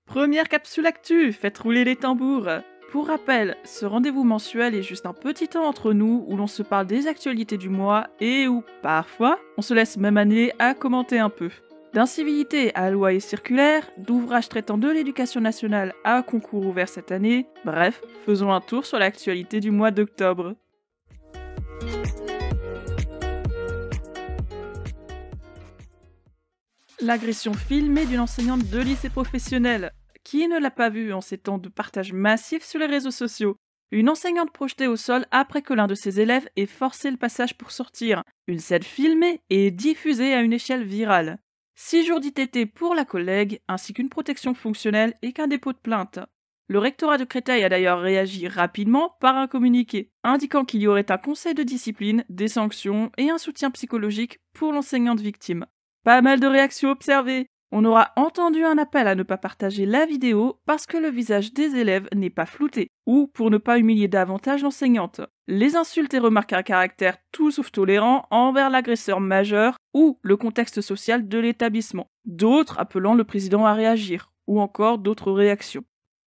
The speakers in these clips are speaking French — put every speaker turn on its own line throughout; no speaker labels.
Première capsule actu, faites rouler les tambours. Pour rappel, ce rendez-vous mensuel est juste un petit temps entre nous où l'on se parle des actualités du mois et où, parfois, on se laisse même aller à commenter un peu. D'incivilité à loi et circulaire, d'ouvrages traitant de l'éducation nationale à concours ouvert cette année, bref, faisons un tour sur l'actualité du mois d'octobre. L'agression filmée d'une enseignante de lycée professionnel. Qui ne l'a pas vue en ces temps de partage massif sur les réseaux sociaux? Une enseignante projetée au sol après que l'un de ses élèves ait forcé le passage pour sortir. Une scène filmée et diffusée à une échelle virale. 6 jours d'ITT pour la collègue, ainsi qu'une protection fonctionnelle et qu'un dépôt de plainte. Le rectorat de Créteil a d'ailleurs réagi rapidement par un communiqué, indiquant qu'il y aurait un conseil de discipline, des sanctions et un soutien psychologique pour l'enseignante victime. Pas mal de réactions observées. On aura entendu un appel à ne pas partager la vidéo parce que le visage des élèves n'est pas flouté, ou pour ne pas humilier davantage l'enseignante. Les insultes et remarques à caractère tout sauf tolérant envers l'agresseur majeur ou le contexte social de l'établissement. D'autres appelant le président à réagir, ou encore d'autres réactions.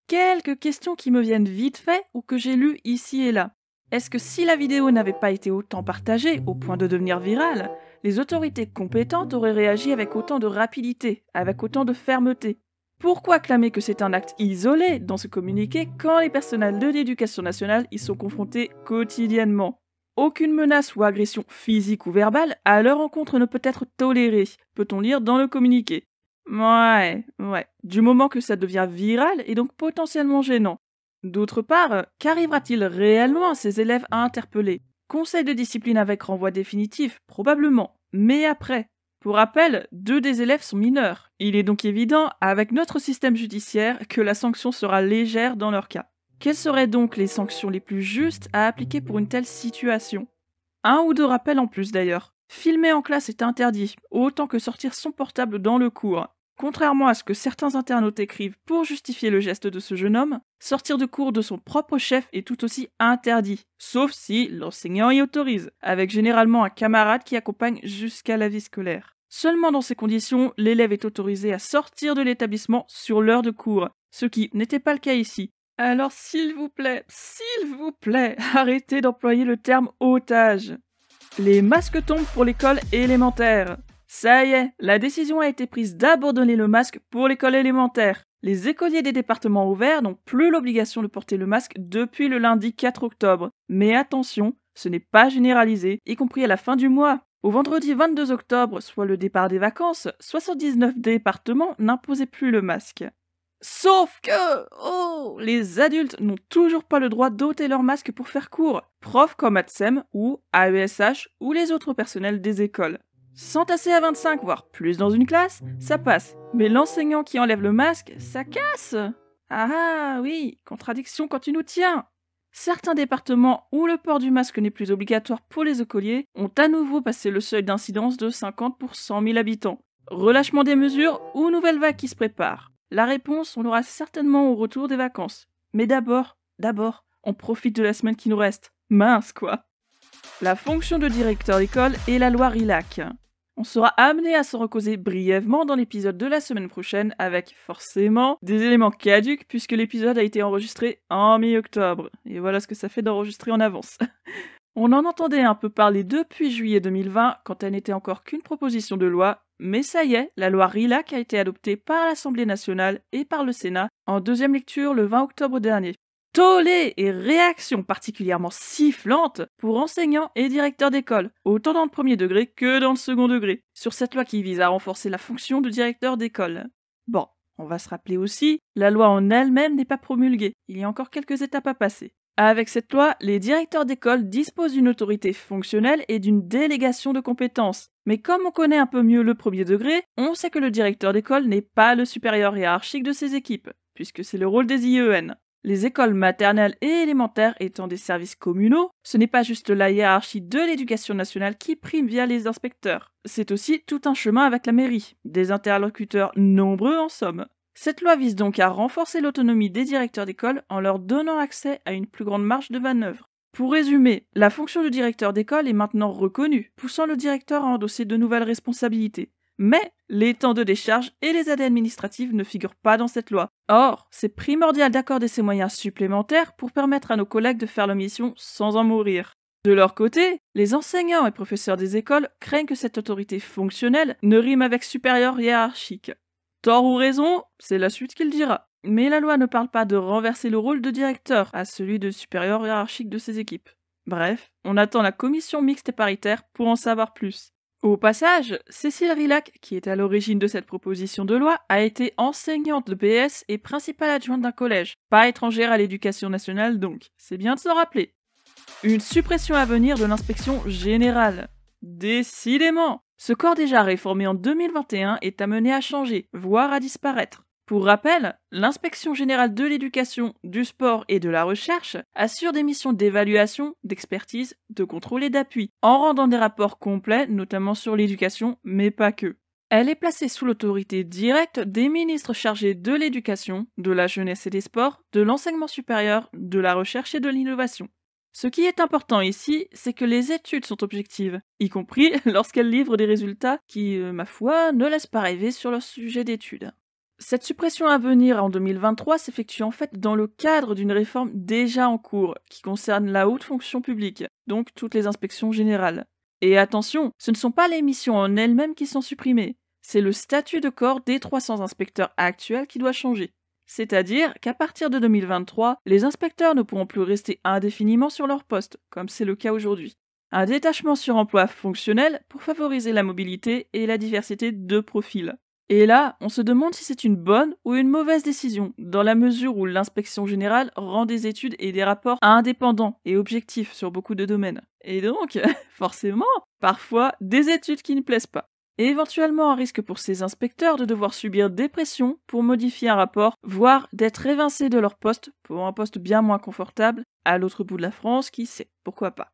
Quelques questions qui me viennent vite fait ou que j'ai lues ici et là. Est-ce que si la vidéo n'avait pas été autant partagée au point de devenir virale, les autorités compétentes auraient réagi avec autant de rapidité, avec autant de fermeté? Pourquoi clamer que c'est un acte isolé dans ce communiqué quand les personnels de l'éducation nationale y sont confrontés quotidiennement? Aucune menace ou agression physique ou verbale à leur encontre ne peut être tolérée, peut-on lire dans le communiqué. Ouais. Du moment que ça devient viral et donc potentiellement gênant. D'autre part, qu'arrivera-t-il réellement à ces élèves à interpeller? Conseil de discipline avec renvoi définitif, probablement, mais après. Pour rappel, 2 des élèves sont mineurs. Il est donc évident, avec notre système judiciaire, que la sanction sera légère dans leur cas. Quelles seraient donc les sanctions les plus justes à appliquer pour une telle situation? 1 ou 2 rappels en plus d'ailleurs. Filmer en classe est interdit, autant que sortir son portable dans le cours. Contrairement à ce que certains internautes écrivent pour justifier le geste de ce jeune homme, sortir de cours de son propre chef est tout aussi interdit, sauf si l'enseignant y autorise, avec généralement un camarade qui accompagne jusqu'à la vie scolaire. Seulement dans ces conditions, l'élève est autorisé à sortir de l'établissement sur l'heure de cours, ce qui n'était pas le cas ici. Alors s'il vous plaît, arrêtez d'employer le terme otage. Les masques tombent pour l'école élémentaire. Ça y est, la décision a été prise d'abandonner le masque pour l'école élémentaire. Les écoliers des départements ouverts n'ont plus l'obligation de porter le masque depuis le lundi 4 octobre. Mais attention, ce n'est pas généralisé, y compris à la fin du mois. Au vendredi 22 octobre, soit le départ des vacances, 79 départements n'imposaient plus le masque. Sauf que, les adultes n'ont toujours pas le droit d'ôter leur masque pour faire cours, profs comme ATSEM ou AESH ou les autres personnels des écoles. S'entasser à 25, voire plus dans une classe, ça passe. Mais l'enseignant qui enlève le masque, ça casse. Ah oui, contradiction quand tu nous tiens. Certains départements où le port du masque n'est plus obligatoire pour les écoliers ont à nouveau passé le seuil d'incidence de 50 pour 100 000 habitants. Relâchement des mesures ou nouvelle vague qui se prépare? La réponse, on l'aura certainement au retour des vacances. Mais d'abord, on profite de la semaine qui nous reste. Mince quoi. La fonction de directeur d'école et la loi RILAC. On sera amené à s'en recauser brièvement dans l'épisode de la semaine prochaine avec, forcément, des éléments caducs puisque l'épisode a été enregistré en mi-octobre. Et voilà ce que ça fait d'enregistrer en avance. On en entendait un peu parler depuis juillet 2020 quand elle n'était encore qu'une proposition de loi, mais ça y est, la loi RILAC a été adoptée par l'Assemblée nationale et par le Sénat en deuxième lecture le 20 octobre dernier. Tollé et réactions particulièrement sifflantes pour enseignants et directeurs d'école, autant dans le premier degré que dans le second degré, sur cette loi qui vise à renforcer la fonction de directeur d'école. Bon, on va se rappeler aussi, la loi en elle-même n'est pas promulguée, il y a encore quelques étapes à passer. Avec cette loi, les directeurs d'école disposent d'une autorité fonctionnelle et d'une délégation de compétences. Mais comme on connaît un peu mieux le premier degré, on sait que le directeur d'école n'est pas le supérieur hiérarchique de ses équipes, puisque c'est le rôle des IEN. Les écoles maternelles et élémentaires étant des services communaux, ce n'est pas juste la hiérarchie de l'éducation nationale qui prime via les inspecteurs. C'est aussi tout un chemin avec la mairie, des interlocuteurs nombreux en somme. Cette loi vise donc à renforcer l'autonomie des directeurs d'école en leur donnant accès à une plus grande marge de manœuvre. Pour résumer, la fonction de directeur d'école est maintenant reconnue, poussant le directeur à endosser de nouvelles responsabilités. Mais les temps de décharge et les aides administratives ne figurent pas dans cette loi. Or, c'est primordial d'accorder ces moyens supplémentaires pour permettre à nos collègues de faire leur mission sans en mourir. De leur côté, les enseignants et professeurs des écoles craignent que cette autorité fonctionnelle ne rime avec supérieur hiérarchique. Tort ou raison, c'est la suite qu'il dira. Mais la loi ne parle pas de renverser le rôle de directeur à celui de supérieur hiérarchique de ses équipes. Bref, on attend la commission mixte paritaire pour en savoir plus. Au passage, Cécile Rilhac, qui est à l'origine de cette proposition de loi, a été enseignante de PS et principale adjointe d'un collège, pas étrangère à l'éducation nationale donc, c'est bien de s'en rappeler. Une suppression à venir de l'inspection générale. Décidément, ce corps déjà réformé en 2021 est amené à changer, voire à disparaître. Pour rappel, l'inspection générale de l'éducation, du sport et de la recherche assure des missions d'évaluation, d'expertise, de contrôle et d'appui, en rendant des rapports complets, notamment sur l'éducation, mais pas que. Elle est placée sous l'autorité directe des ministres chargés de l'éducation, de la jeunesse et des sports, de l'enseignement supérieur, de la recherche et de l'innovation. Ce qui est important ici, c'est que les études sont objectives, y compris lorsqu'elles livrent des résultats qui, ma foi, ne laissent pas rêver sur leur sujet d'étude. Cette suppression à venir en 2023 s'effectue en fait dans le cadre d'une réforme déjà en cours, qui concerne la haute fonction publique, donc toutes les inspections générales. Et attention, ce ne sont pas les missions en elles-mêmes qui sont supprimées, c'est le statut de corps des 300 inspecteurs actuels qui doit changer. C'est-à-dire qu'à partir de 2023, les inspecteurs ne pourront plus rester indéfiniment sur leur poste, comme c'est le cas aujourd'hui. Un détachement sur emploi fonctionnel pour favoriser la mobilité et la diversité de profils. Et là, on se demande si c'est une bonne ou une mauvaise décision, dans la mesure où l'inspection générale rend des études et des rapports indépendants et objectifs sur beaucoup de domaines. Et donc, forcément, parfois, des études qui ne plaisent pas. Et éventuellement un risque pour ces inspecteurs de devoir subir des pressions pour modifier un rapport, voire d'être évincés de leur poste pour un poste bien moins confortable à l'autre bout de la France, qui sait, pourquoi pas.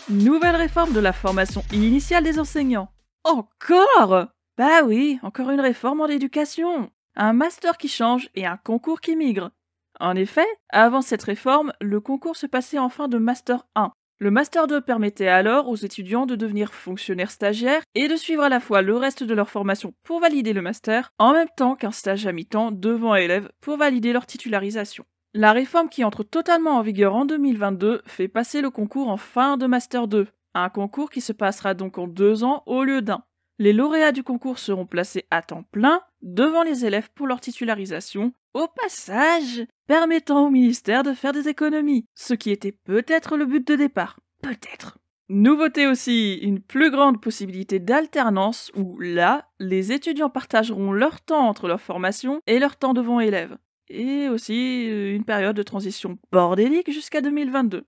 Nouvelle réforme de la formation initiale des enseignants. Encore ? Bah oui, encore une réforme en éducation. Un master qui change et un concours qui migre. En effet, avant cette réforme, le concours se passait en fin de master 1. Le Master 2 permettait alors aux étudiants de devenir fonctionnaires stagiaires et de suivre à la fois le reste de leur formation pour valider le master, en même temps qu'un stage à mi-temps devant élèves pour valider leur titularisation. La réforme qui entre totalement en vigueur en 2022 fait passer le concours en fin de Master 2, un concours qui se passera donc en 2 ans au lieu d'1. Les lauréats du concours seront placés à temps plein devant les élèves pour leur titularisation, au passage permettant au ministère de faire des économies, ce qui était peut-être le but de départ. Peut-être. Nouveauté aussi, une plus grande possibilité d'alternance où, là, les étudiants partageront leur temps entre leur formation et leur temps devant élèves. Et aussi une période de transition bordélique jusqu'à 2022.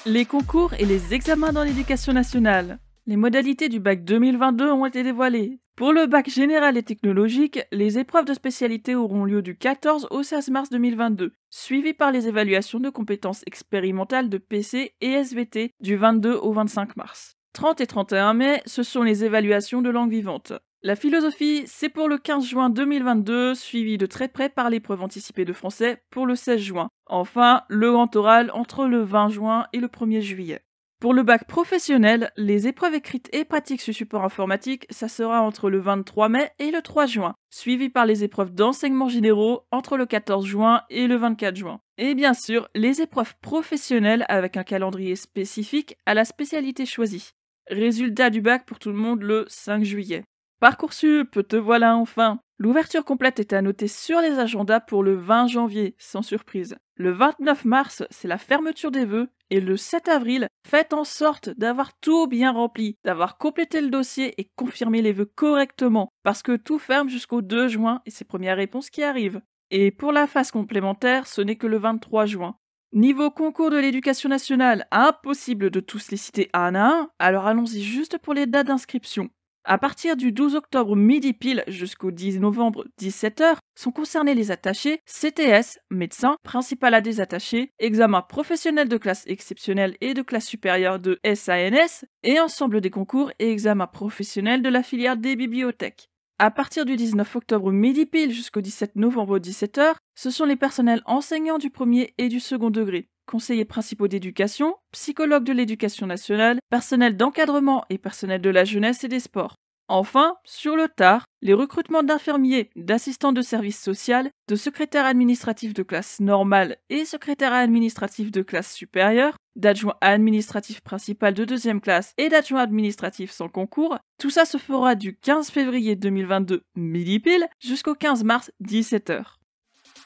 Les concours et les examens dans l'éducation nationale. Les modalités du bac 2022 ont été dévoilées. Pour le bac général et technologique, les épreuves de spécialité auront lieu du 14 au 16 mars 2022, suivies par les évaluations de compétences expérimentales de PC et SVT du 22 au 25 mars. 30 et 31 mai, ce sont les évaluations de langue vivante. La philosophie, c'est pour le 15 juin 2022, suivi de très près par l'épreuve anticipée de français pour le 16 juin. Enfin, le grand oral entre le 20 juin et le 1er juillet. Pour le bac professionnel, les épreuves écrites et pratiques sur support informatique, ça sera entre le 23 mai et le 3 juin, suivi par les épreuves d'enseignement généraux entre le 14 juin et le 24 juin. Et bien sûr, les épreuves professionnelles avec un calendrier spécifique à la spécialité choisie. Résultat du bac pour tout le monde le 5 juillet. Parcoursup, te voilà enfin. L'ouverture complète est à noter sur les agendas pour le 20 janvier, sans surprise. Le 29 mars, c'est la fermeture des vœux, et le 7 avril, faites en sorte d'avoir tout bien rempli, d'avoir complété le dossier et confirmé les vœux correctement, parce que tout ferme jusqu'au 2 juin et c'est premières réponses qui arrivent. Et pour la phase complémentaire, ce n'est que le 23 juin. Niveau concours de l'éducation nationale, impossible de tous les citer un à un, alors allons-y juste pour les dates d'inscription. À partir du 12 octobre midi pile jusqu'au 10 novembre 17h, sont concernés les attachés CTS, médecins, principal des attachés, examen professionnel de classe exceptionnelle et de classe supérieure de SANS, et ensemble des concours et examens professionnels de la filière des bibliothèques. À partir du 19 octobre midi pile jusqu'au 17 novembre 17h, ce sont les personnels enseignants du premier et du second degré, conseillers principaux d'éducation, psychologues de l'éducation nationale, personnel d'encadrement et personnel de la jeunesse et des sports. Enfin, sur le tard, les recrutements d'infirmiers, d'assistants de service social, de secrétaires administratifs de classe normale et secrétaires administratifs de classe supérieure, d'adjoints administratifs principal de deuxième classe et d'adjoints administratifs sans concours, tout ça se fera du 15 février 2022 midi pile jusqu'au 15 mars 17h.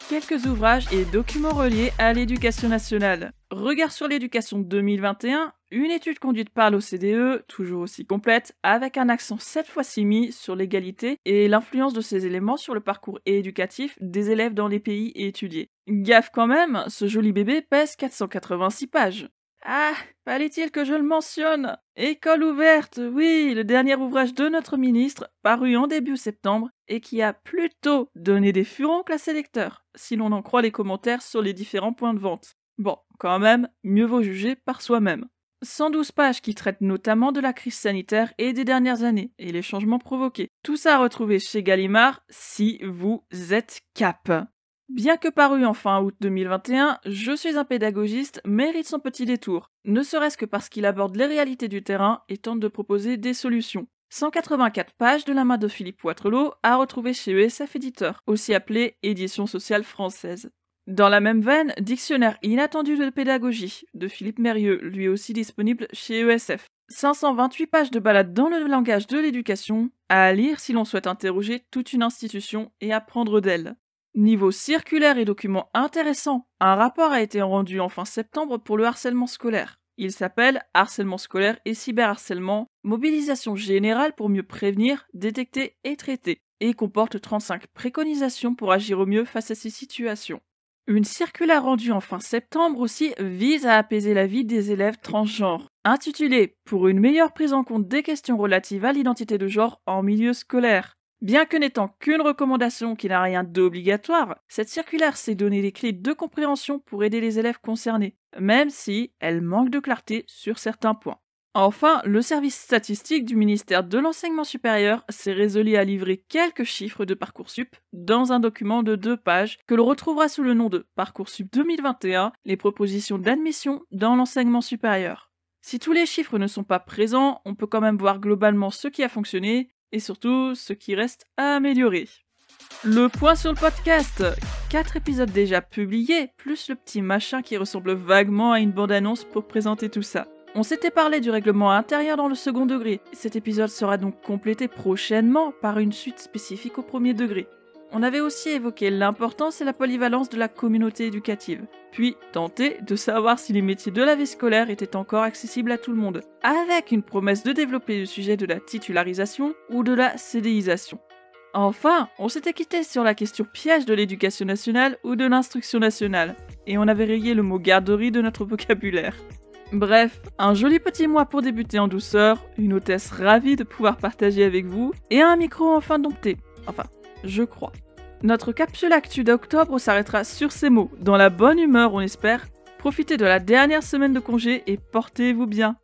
Quelques ouvrages et documents reliés à l'éducation nationale. Regard sur l'éducation 2021, une étude conduite par l'OCDE, toujours aussi complète, avec un accent cette fois-ci mis sur l'égalité et l'influence de ces éléments sur le parcours éducatif des élèves dans les pays étudiés. Gaffe quand même, ce joli bébé pèse 486 pages. Ah, fallait-il que je le mentionne? École ouverte, oui, le dernier ouvrage de notre ministre, paru en début septembre, et qui a plutôt donné des furoncles à ses lecteurs, si l'on en croit les commentaires sur les différents points de vente. Bon, quand même, mieux vaut juger par soi-même. 112 pages qui traitent notamment de la crise sanitaire et des dernières années, et les changements provoqués. Tout ça à retrouver chez Gallimard, si vous êtes cap. Bien que paru en fin août 2021, Je suis un pédagogiste mérite son petit détour, ne serait-ce que parce qu'il aborde les réalités du terrain et tente de proposer des solutions. 184 pages de la main de Philippe Poitrelot à retrouver chez ESF Éditeur, aussi appelé Édition sociale française. Dans la même veine, Dictionnaire inattendu de pédagogie de Philippe Mérieux, lui aussi disponible chez ESF. 528 pages de balade dans le langage de l'éducation, à lire si l'on souhaite interroger toute une institution et apprendre d'elle. Niveau circulaire et documents intéressants, un rapport a été rendu en fin septembre pour le harcèlement scolaire. Il s'appelle Harcèlement scolaire et cyberharcèlement, mobilisation générale pour mieux prévenir, détecter et traiter, et comporte 35 préconisations pour agir au mieux face à ces situations. Une circulaire rendue en fin septembre aussi vise à apaiser la vie des élèves transgenres, intitulée « Pour une meilleure prise en compte des questions relatives à l'identité de genre en milieu scolaire ». Bien que n'étant qu'une recommandation qui n'a rien d'obligatoire, cette circulaire s'est donné les clés de compréhension pour aider les élèves concernés, même si elle manque de clarté sur certains points. Enfin, le service statistique du ministère de l'Enseignement supérieur s'est résolu à livrer quelques chiffres de Parcoursup dans un document de 2 pages que l'on retrouvera sous le nom de Parcoursup 2021, les propositions d'admission dans l'enseignement supérieur. Si tous les chiffres ne sont pas présents, on peut quand même voir globalement ce qui a fonctionné et surtout ce qui reste à améliorer. Le point sur le podcast, 4 épisodes déjà publiés, plus le petit machin qui ressemble vaguement à une bande-annonce pour présenter tout ça. On s'était parlé du règlement intérieur dans le second degré, cet épisode sera donc complété prochainement par une suite spécifique au premier degré. On avait aussi évoqué l'importance et la polyvalence de la communauté éducative, puis tenté de savoir si les métiers de la vie scolaire étaient encore accessibles à tout le monde, avec une promesse de développer le sujet de la titularisation ou de la CDIsation. Enfin, on s'était quitté sur la question piège de l'éducation nationale ou de l'instruction nationale, et on avait rayé le mot garderie de notre vocabulaire. Bref, un joli petit mois pour débuter en douceur, une hôtesse ravie de pouvoir partager avec vous, et un micro enfin dompté. Enfin, je crois. Notre capsule actu d'octobre s'arrêtera sur ces mots. Dans la bonne humeur, on espère. Profitez de la dernière semaine de congé et portez-vous bien.